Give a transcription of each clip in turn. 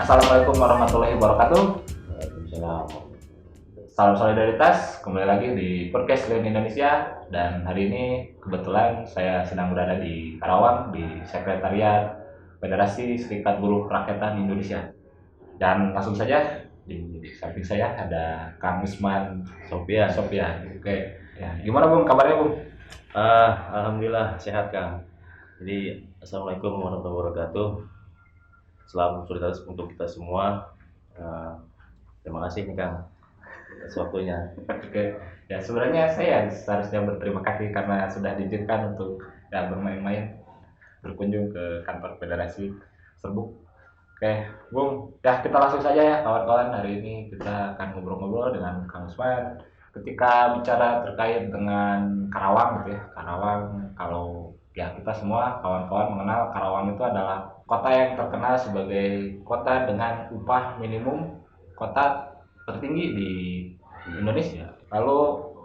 Assalamualaikum warahmatullahi wabarakatuh. Waalaikumsalam. Salam solidaritas. Kembali lagi di podcast Lain Indonesia. Dan hari ini kebetulan saya sedang berada di Karawang di Sekretariat Federasi Serikat Buruh Kerakyatan Indonesia. Dan langsung saja di samping saya ada Kang Usman Sofia. Oke. Ya, gimana Bung? Kabarnya Bung? Alhamdulillah sehat Kang. Jadi assalamualaikum warahmatullahi wabarakatuh. Selamat solidaritas untuk kita semua. Terima kasih nih Kang atas waktunya. Oke. Ya sebenarnya saya seharusnya berterima kasih karena sudah diizinkan untuk bermain-main berkunjung ke kantor Federasi Serbuk. Oke, Bung, ya kita langsung saja ya kawan-kawan. Hari ini kita akan ngobrol-ngobrol dengan Kang Usman. Ketika bicara terkait dengan Karawang gitu ya, Karawang kalau ya kita semua kawan-kawan mengenal Karawang itu adalah kota yang terkenal sebagai kota dengan upah minimum, kota tertinggi di Indonesia. Lalu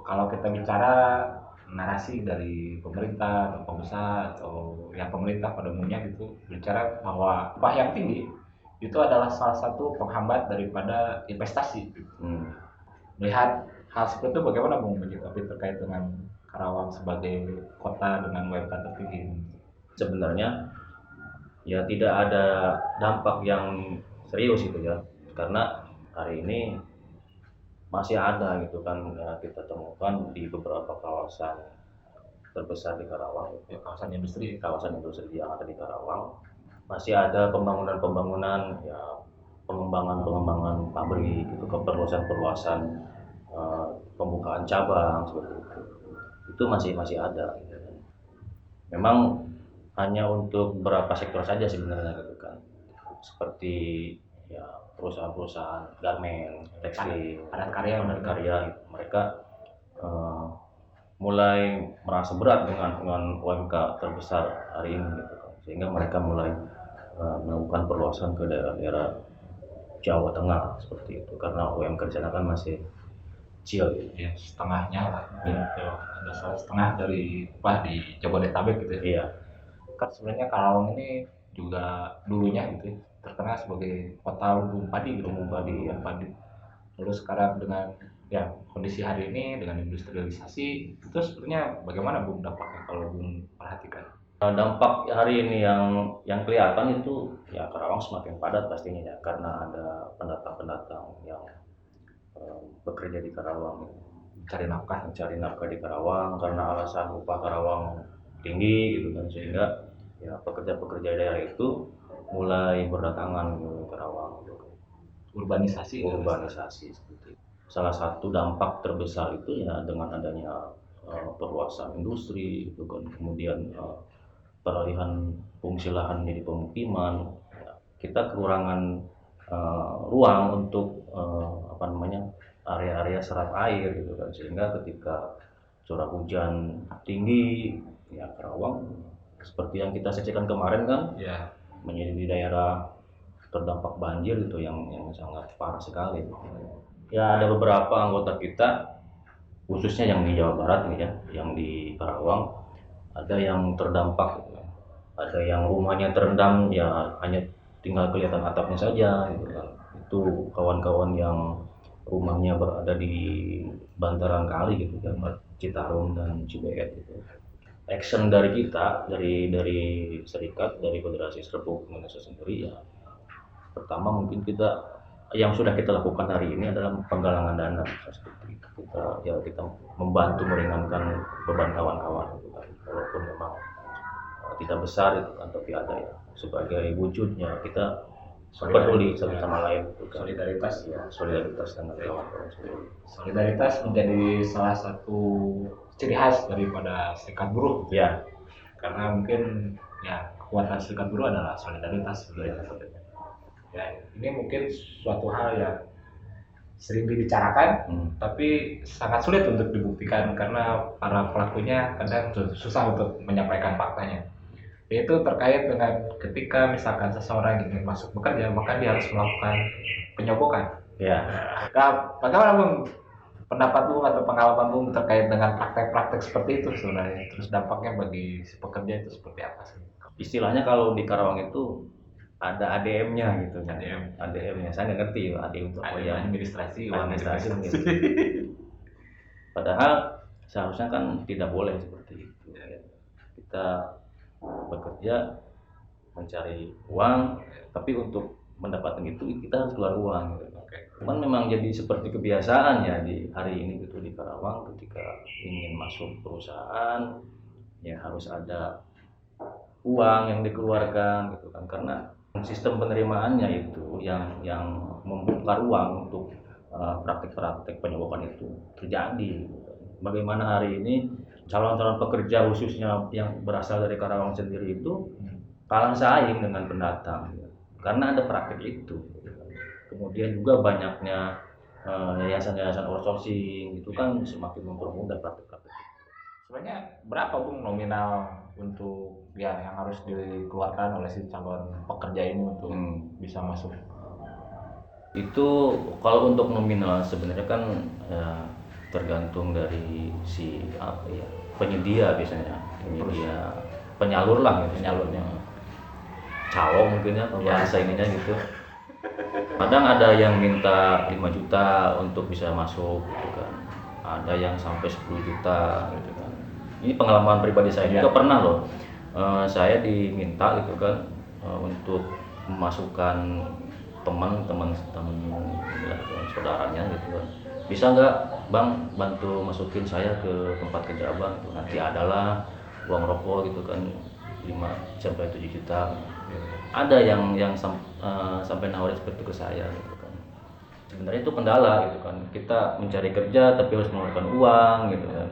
kalau kita bicara narasi dari pemerintah atau pengusaha atau ya pemerintah pada umumnya gitu bicara bahwa upah yang tinggi itu adalah salah satu penghambat daripada investasi. Melihat hal seperti itu bagaimana Bung menyikapi terkait dengan Karawang sebagai kota dengan UMK tertinggi? Sebenarnya ya tidak ada dampak yang serius gitu ya, karena hari ini masih ada gitu kan ya, kita temukan di beberapa kawasan terbesar di Karawang, Ya, kawasan industri yang ada di Karawang masih ada pembangunan ya, pengembangan pabrik gitu, perluasan pembukaan cabang seperti itu masih ada gitu kan. Memang hanya untuk beberapa sektor saja sebenarnya gitu kan, seperti ya perusahaan garmen, tekstil, padat karya mereka mulai merasa berat dengan UMK terbesar hari ini gitu kan, sehingga mereka mulai melakukan perluasan ke daerah-daerah Jawa Tengah seperti itu, karena UMK di sana kan masih kecil gitu. ya setengahnya lah Ya. ada setengah dari upah di Jabodetabek gitu ya. Iya. Kan sebenarnya Karawang ini juga dulunya gitu ya, terkenal sebagai kota lumbung padi gitu, lumbung padi. Lalu sekarang dengan ya kondisi hari ini dengan industrialisasi itu sebenarnya bagaimana Bung dampaknya kalau Bung perhatikan? Dampak hari ini yang kelihatan itu ya Karawang semakin padat pastinya ya, karena ada pendatang-pendatang yang bekerja di Karawang, mencari nafkah di Karawang karena alasan upah Karawang tinggi gitu kan, sehingga ya pekerja-pekerja daerah itu mulai berdatangan ke Karawang gitu. Urbanisasi Seperti itu. Salah satu dampak terbesar itu ya dengan adanya perluasan industri gitu kan, kemudian peralihan fungsi lahan menjadi pemukiman, ya, kita kekurangan ruang untuk area-area serap air gitu kan, sehingga ketika curah hujan tinggi ya Karawang seperti yang kita saksikan kemarin kan ya menjadi di daerah terdampak banjir itu yang sangat parah sekali. Ya ada beberapa anggota kita khususnya yang di Jawa Barat nih ya, yang di Karawang ada yang terdampak, ada yang rumahnya terendam ya hanya tinggal kelihatan atapnya saja gitu kan. Itu kawan-kawan yang rumahnya berada di bantaran kali gitu kan, Citarum dan Cibeet gitu. Action dari kita dari serikat, dari Federasi Serbuk Indonesia sendiri ya, pertama mungkin yang sudah kita lakukan hari ini adalah penggalangan dana seperti itu. Kita membantu meringankan beban kawan-kawan gitu kan, walaupun memang tidak besar itu kan, tapi ada ya sebagai wujudnya kita peduli satu sama lain gitu kan. Solidaritas dengan kawan-kawan sendiri. Solidaritas menjadi salah satu ciri khas daripada serikat buruh Ya, karena mungkin ya kekuatan serikat buruh adalah solidaritas sebenarnya. Ya, ini mungkin suatu hal yang sering dibicarakan tapi sangat sulit untuk dibuktikan karena para pelakunya kadang susah untuk menyampaikan faktanya. Yaitu terkait dengan ketika misalkan seseorang ingin masuk bekerja maka dia harus melakukan penyogokan. ya. Nah, bagaimana Bung pendapat Bung atau pengalaman Bung terkait dengan praktek-praktek seperti itu sebenarnya? Terus dampaknya bagi si pekerja itu seperti apa sih? Istilahnya kalau di Karawang itu ada ADM-nya gitu kan. ADM. ADM-nya saya nggak ngerti ADM itu apa ya. Administrasi Administrasi mungkin. Padahal seharusnya kan tidak boleh seperti itu. Ya. Kita bekerja mencari uang, tapi untuk mendapatkan itu kita harus keluar uang. Gitu. Cuman memang jadi seperti kebiasaan ya di hari ini gitu di Karawang, ketika ingin masuk perusahaan ya harus ada uang yang dikeluarkan gitu kan, karena sistem penerimaannya itu yang membuka ruang untuk praktik-praktik penyeludupan itu terjadi gitu. Bagaimana hari ini calon-calon pekerja khususnya yang berasal dari Karawang sendiri itu kalah saing dengan pendatang gitu. Karena ada praktik itu. Kemudian juga banyaknya yayasan-yayasan outsourcing itu kan semakin mempermudah praktik-praktik. Sebenarnya berapa Bung nominal untuk ya yang harus dikeluarkan oleh si calon pekerja ini untuk bisa masuk? Itu kalau untuk nominal sebenarnya kan tergantung dari si apa ya, penyedia biasanya, penyalur lah gitu, penyalurnya. Calo mungkin ya kalau bahasa ininya gitu. Kadang ada yang minta 5 juta untuk bisa masuk gitu kan. Ada yang sampai 10 juta gitu kan. Ini pengalaman pribadi saya juga pernah loh. Saya diminta gitu kan untuk memasukkan teman saudaranya gitu kan. Bisa nggak Bang bantu masukin saya ke tempat kerja Abang gitu. Nanti adalah uang rokok gitu kan 5 sampai 7 juta. Ada yang sampai nawarin seperti itu ke saya gitu kan. Sebenarnya itu kendala gitu kan. Kita mencari kerja tapi harus mengeluarkan uang gitu kan.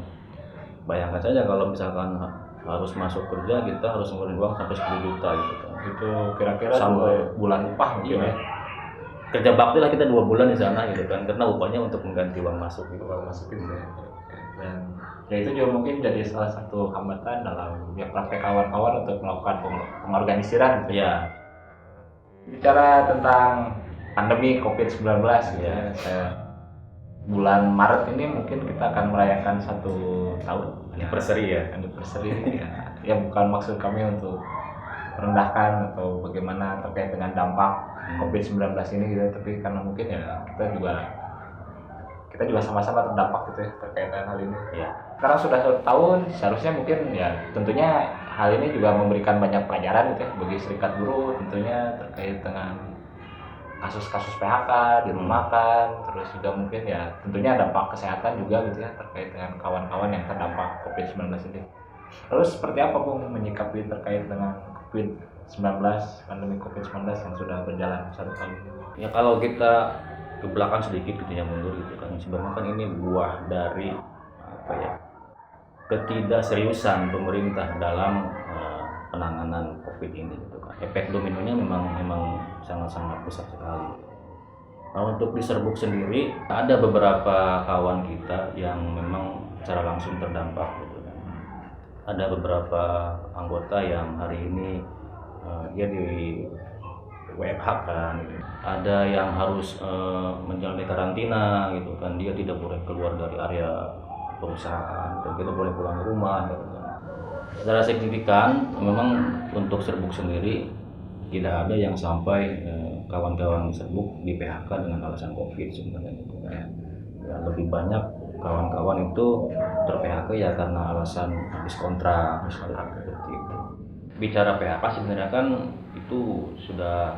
Bayangkan saja kalau misalkan harus masuk kerja kita harus ngeluarin uang sampai 10 juta gitu kan. Itu kira-kira sampai bulan upah mungkin ya. Kerja bakti lah kita 2 bulan di sana gitu kan, karena upahnya untuk mengganti uang masuk gitu. Uang masuk gitu ya. Dan ya itu juga mungkin jadi salah satu hambatan dalam ya praktek kawan-kawan untuk melakukan pengorganisiran gitu. Ya. Bicara tentang pandemi COVID-19 gitu ya. Bulan Maret ini mungkin kita akan merayakan 1 tahun anniversary ya. Ya bukan maksud kami untuk merendahkan atau bagaimana terkait dengan dampak COVID-19 ini gitu, tapi karena mungkin ya kita juga sama-sama terdampak gitu ya terkait dengan hal ini. Ya. Sekarang sudah 1 tahun, seharusnya mungkin ya tentunya hal ini juga memberikan banyak pelajaran gitu ya bagi serikat buruh tentunya terkait dengan kasus-kasus PHK, dirumahkan, terus juga mungkin ya tentunya dampak kesehatan juga gitu ya terkait dengan kawan-kawan yang terdampak COVID-19 ini. Terus seperti apa Bung menyikapi terkait dengan COVID-19, pandemi COVID-19 yang sudah berjalan 1 tahun ini? Ya kalau kita ke belakang sedikit gitu ya mundur gitu kan, sebenarnya kan ini buah dari apa ya, ketidakseriusan pemerintah dalam penanganan COVID ini gitu kan. Efek dominonya memang sangat-sangat besar sekali. Nah, untuk di Serbuk sendiri ada beberapa kawan kita yang memang secara langsung terdampak gitu kan. Ada beberapa anggota yang hari ini dia di WFH kan gitu. Ada yang harus menjalani karantina gitu kan, dia tidak boleh keluar dari area perusahaan dan kita boleh pulang ke rumah gitu kan. Secara signifikan memang untuk Serbuk sendiri tidak ada yang sampai kawan-kawan Serbuk di PHK dengan alasan COVID sebenarnya gitu kan. Ya, lebih banyak kawan-kawan itu ter-PHK ya karena alasan habis kontrak seperti itu. Bicara PHK sebenarnya kan itu sudah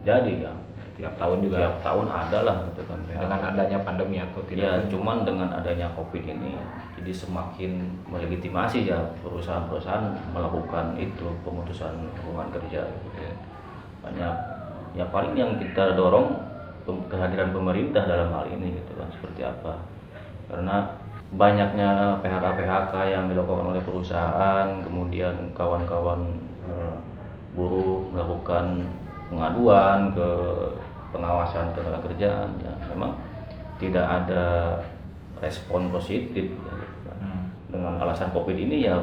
jadi ya, tiap tahun ada lah gitu kan PHK. Dengan adanya pandemi atau tidak ya cuman dengan adanya COVID ini jadi semakin melegitimasi ya perusahaan-perusahaan melakukan itu pemutusan hubungan kerja gitu ya. Banyak ya paling yang kita dorong kehadiran pemerintah dalam hal ini gitu kan, seperti apa, karena banyaknya PHK yang dilakukan oleh perusahaan, kemudian kawan-kawan buruh melakukan pengaduan ke pengawasan tenaga kerjaan, ya memang tidak ada respon positif ya, gitu kan. Dengan alasan COVID ini ya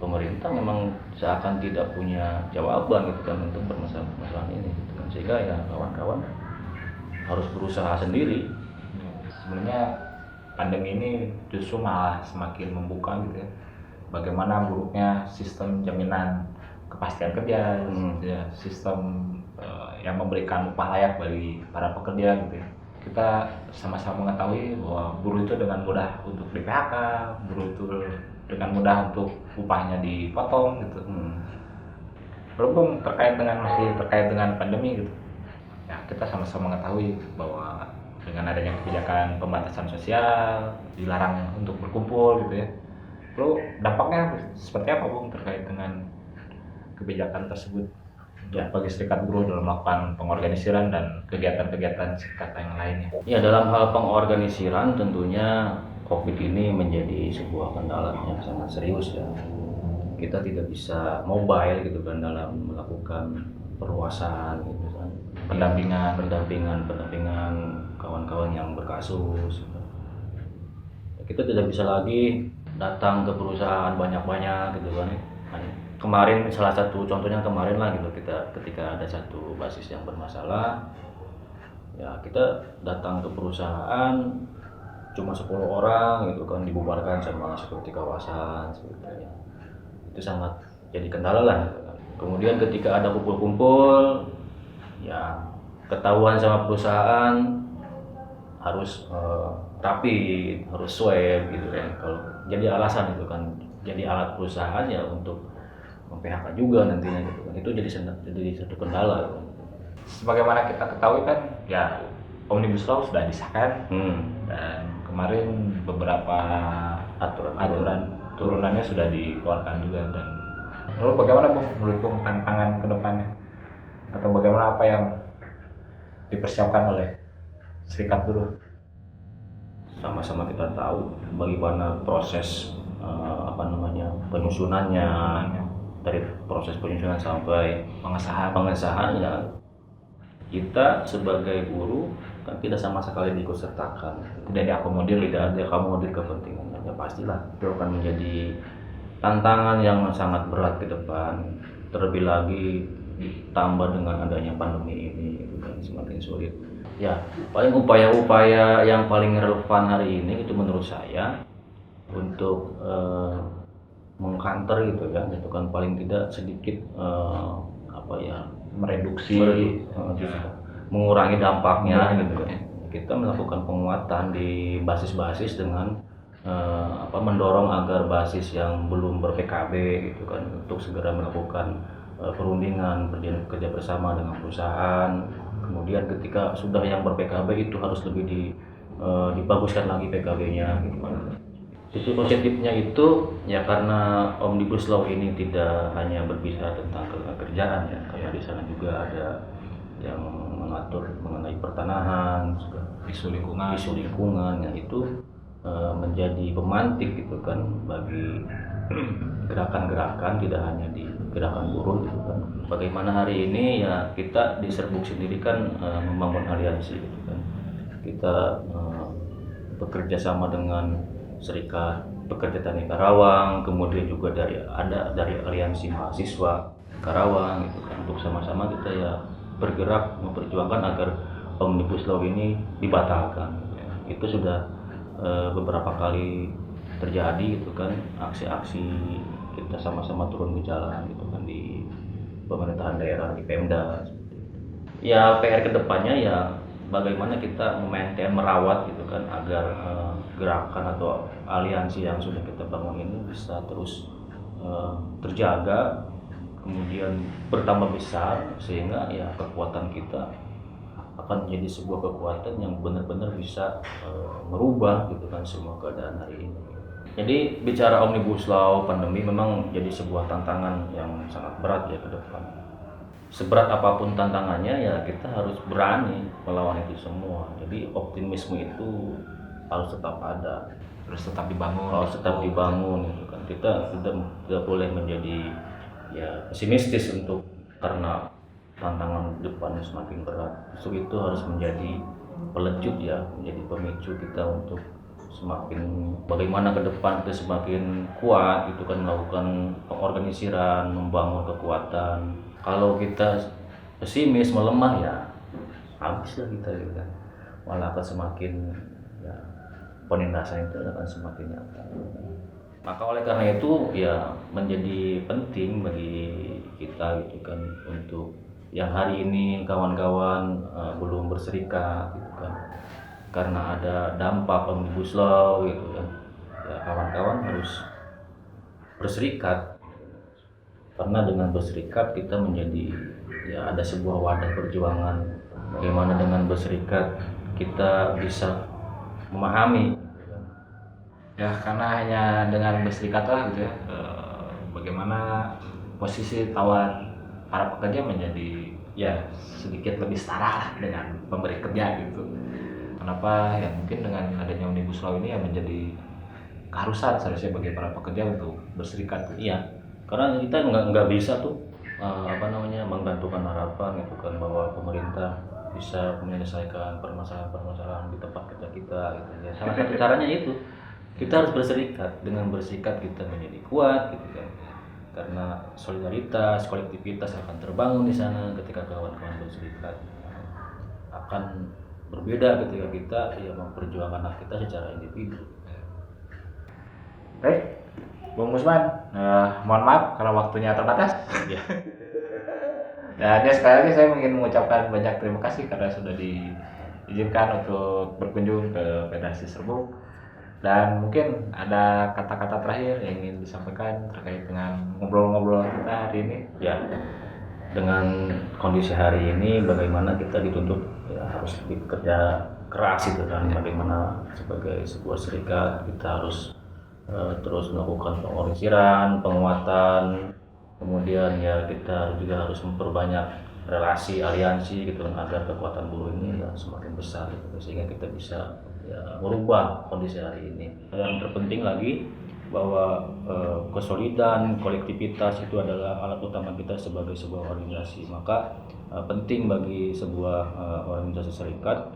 pemerintah memang seakan tidak punya jawaban gitu kan untuk permasalahan ini gitu kan, sehingga ya kawan-kawan harus berusaha sendiri. Sebenarnya pandemi ini justru malah semakin membuka gitu ya bagaimana buruknya sistem jaminan kepastian kerja, ya, sistem yang memberikan upah layak bagi para pekerja gitu ya. Kita sama-sama mengetahui bahwa buruh itu dengan mudah untuk di PHK, buruh itu dengan mudah untuk upahnya dipotong gitu. Berhubung masih terkait dengan pandemi gitu, ya kita sama-sama mengetahui bahwa dengan adanya kebijakan pembatasan sosial, dilarang untuk berkumpul gitu ya. Lalu dampaknya seperti apa Bung terkait dengan kebijakan tersebut ya bagi serikat buruh dalam melakukan pengorganisiran dan kegiatan-kegiatan serikat yang lainnya? Ya, dalam hal pengorganisiran tentunya COVID ini menjadi sebuah kendala yang sangat serius ya. Kita tidak bisa mobile gitu kan dalam melakukan perluasan gitu kan. pendampingan kawan-kawan yang berkasus. Kita tidak bisa lagi datang ke perusahaan banyak-banyak gitu kan. Kemarin salah satu contohnya kemarin lah gitu, kita ketika ada satu basis yang bermasalah, ya kita datang ke perusahaan cuma 10 orang gitu kan, dibubarkan sama security kawasan sebetulnya. Itu sangat jadi kendala lah gitu kan. Kemudian ketika ada kumpul-kumpul, ya ketahuan sama perusahaan harus rapi, harus swab gitu kan. Kalau jadi alasan itu kan, jadi alat perusahaan ya untuk PHK juga nantinya gitu kan. Itu jadi satu kendala kan. Sebagaimana kita ketahui kan ya Omnibus Law sudah disahkan dan kemarin beberapa aturan turunannya sudah dikeluarkan juga. Dan lalu bagaimana Bung menurut Bung tantangan ke depannya atau bagaimana apa yang dipersiapkan oleh serikat buruh? Sama-sama kita tahu bagaimana proses penyusunannya, dari proses penyusunan sampai pengesahan ya, kita sebagai buruh kan tidak sama sekali diikutsertakan, tidak diakomodir kepentingannya. Ya pastilah itu akan menjadi tantangan yang sangat berat ke depan, terlebih lagi ditambah dengan adanya pandemi ini itu kan semakin sulit. Ya, paling upaya-upaya yang paling relevan hari ini itu menurut saya untuk mengcounter gitu ya, itu kan paling tidak sedikit mengurangi dampaknya gitu kan. Kita melakukan penguatan di basis-basis dengan mendorong agar basis yang belum ber-PKB gitu kan untuk segera melakukan perundingan kerja bersama dengan perusahaan. Kemudian ketika sudah yang ber-PKB itu harus lebih dibaguskan lagi PKB-nya gitu kan. Sisi positifnya itu ya karena Omnibus Law ini tidak hanya berbicara tentang kerjaan ya, karena di sana juga ada yang mengatur mengenai pertanahan, isu lingkungan yang itu menjadi pemantik gitu kan bagi gerakan-gerakan, tidak hanya di gerakan buruh gitu kan. Bagaimana hari ini ya kita di Serbuk sendiri kan membangun aliansi gitu kan. Kita bekerja sama dengan Serikat Pekerja Tani Karawang, kemudian juga dari aliansi mahasiswa Karawang gitu kan, untuk sama-sama kita ya bergerak memperjuangkan agar Omnibus Law ini dibatalkan. Itu sudah beberapa kali terjadi gitu kan, aksi-aksi kita sama-sama turun ke jalan gitu kan di pemerintahan daerah, di Pemda. Ya PR kedepannya ya bagaimana kita merawat gitu kan agar gerakan atau aliansi yang sudah kita bangun ini bisa terus terjaga, kemudian bertambah besar sehingga ya kekuatan kita akan menjadi sebuah kekuatan yang benar-benar bisa merubah gitu kan semua keadaan hari ini. Jadi bicara Omnibus Law pandemi memang jadi sebuah tantangan yang sangat berat ya ke depan. Seberat apapun tantangannya ya kita harus berani melawan itu semua. Jadi optimisme itu harus tetap ada, harus tetap dibangun gitu kan. Kita tidak boleh menjadi ya pesimistis karena tantangan depannya semakin berat. Justru itu harus menjadi pelecut ya, menjadi pemicu kita untuk semakin bagaimana ke depan kita semakin kuat gitu kan, melakukan pengorganisiran, membangun kekuatan. Kalau kita pesimis, melemah ya habislah kita gitu kan. Malah akan semakin ya penindasan itu akan semakin nyata. Maka oleh karena itu ya menjadi penting bagi kita gitu kan, untuk yang hari ini kawan-kawan belum berserikat gitu kan, karena ada dampak Omnibus Law gitu kan, ya kawan-kawan harus berserikat, karena dengan berserikat kita menjadi, ya ada sebuah wadah perjuangan. Bagaimana dengan berserikat kita bisa memahami, Ya karena hanya dengan berserikat lah gitu ya, bagaimana posisi tawar para pekerja menjadi ya sedikit lebih setara lah dengan pemberi kerja gitu. Kenapa ya mungkin dengan adanya Omnibus Law ini ya menjadi keharusan seharusnya bagi para pekerja untuk berserikat gitu. iya, karena kita nggak bisa tuh menggantungkan harapan gitu kan, bahwa pemerintah bisa menyelesaikan permasalahan-permasalahan di tempat kita gitu ya. Salah satu caranya itu kita harus berserikat. Dengan berserikat kita menjadi kuat gitu kan, karena solidaritas, kolektivitas akan terbangun di sana ketika kawan-kawan berserikat. Akan berbeda ketika kita ya memperjuangkan hak kita secara individu. Baik, Bung Musman, mohon maaf karena waktunya terbatas. Ya. Dan ya sekali lagi saya ingin mengucapkan banyak terima kasih karena sudah diizinkan untuk berkunjung ke Federasi Serbuk. Dan mungkin ada kata-kata terakhir yang ingin disampaikan terkait dengan ngobrol-ngobrol kita hari ini. Ya, dengan kondisi hari ini bagaimana kita dituntut ya, harus bekerja keras itu kan, bagaimana sebagai sebuah serikat kita harus terus melakukan pengorganisan, penguatan, kemudian ya kita juga harus memperbanyak relasi aliansi gitu kan, agar kekuatan buruh ini ya semakin besar gitu, sehingga kita bisa ya merubah kondisi hari ini. Yang terpenting lagi bahwa kesolidan, kolektivitas itu adalah alat utama kita sebagai sebuah organisasi. Maka penting bagi sebuah organisasi serikat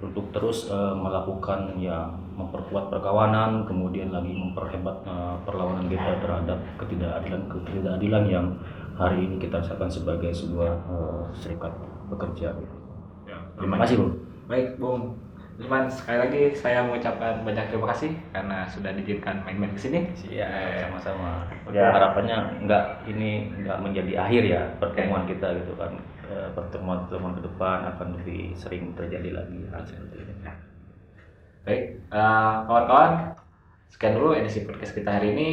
untuk terus melakukan ya memperkuat perkawanan, kemudian lagi memperhebat perlawanan kita terhadap ketidakadilan yang hari ini kita rasakan sebagai sebuah serikat pekerja. Ya, Terima kasih, Bung. Baik, Bung Musman, sekali lagi saya mengucapkan banyak terima kasih karena sudah diizinkan main-main ke sini. Siap, sama-sama. Ya. Harapannya nggak menjadi akhir ya pertemuan kita gitu kan. Pertemuan ke depan akan lebih sering terjadi lagi hal seperti ini. Baik, kawan-kawan, sekian dulu edisi podcast kita hari ini.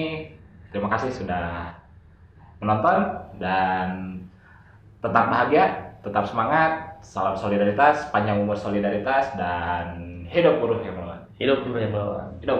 Terima kasih sudah menonton dan tetap bahagia, tetap semangat, salam solidaritas, panjang umur solidaritas, dan hidup buruh yang melawan. Hidup buruh yang melawan. Hidup.